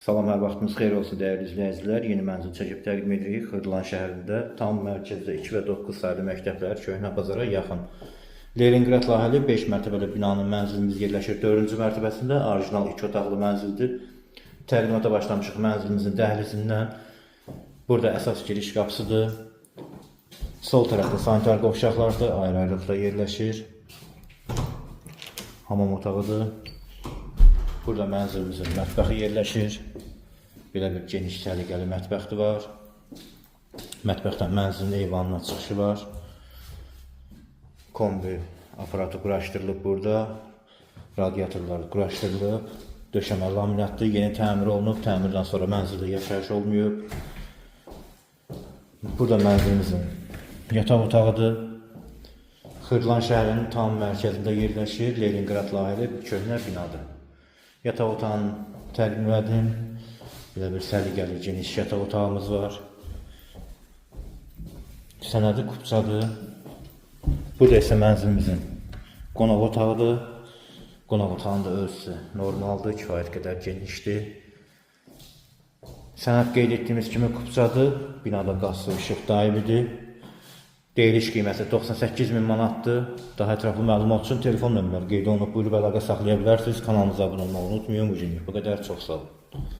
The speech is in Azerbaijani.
Salam, hər vaxtınız xeyir olsun dəyərli izləyicilər. Yeni mənzil çəkib təqdim edirik. Xırdalan şəhərində tam mərkəzdə 2 və 9 saylı məktəblər Köhnə bazara yaxın. Leningrad layihəli 5 mərtəbəli binanın mənzilimiz yerləşir 4-cü mərtəbəsində. Orijinal 2 otaqlı mənzildir. Təqdimata başlamışıq mənzilimizin dəhlizindən. Burada əsas giriş qapısıdır. Sol tərəfdə sanitar qovşaqlardır, ayrı-ayrılıqda yerləşir. Hamam otağıdır. Burada mənzilimizin mətbəxi yerləşir. Belə bir geniş səliqəli mətbəxi var. Mətbəxdən mənzilin eyvanına çıxışı var. Kombi aparatı quraşdırılıb burada. Radiatorlar quraşdırılıb. Döşəmə laminatdır, yeni təmir olunub. Təmirdən sonra mənzildə yaşayış olmayıb. Burada mənzilimizin yataq otağıdır. Xırdalan şəhərinin tam mərkəzində yerləşir. Leningrad layihəli bir köhnə binadır. Yataq otağını təqdim edim. Belə bir səliqəli geniş yataq otağımız var. Sənədi kupçadır. Burada isə mənzilimizin qonaq otağıdır. Qonaq otağının da ölçüsü normaldır, kifayət qədər genişdir. Sənəd qeyd etdiyimiz kimi kupçadır. Binada qaz su işıq daimidir. Deyiliş qiyməti 98.000 manatdır. Daha ətraflı məlumat üçün telefon nömrələri qeyd olunub. Buyurub əlaqə saxlaya bilərsiniz. Kanalımıza abunə olmağı unutmayın. Bu qədər, çox sağ olun.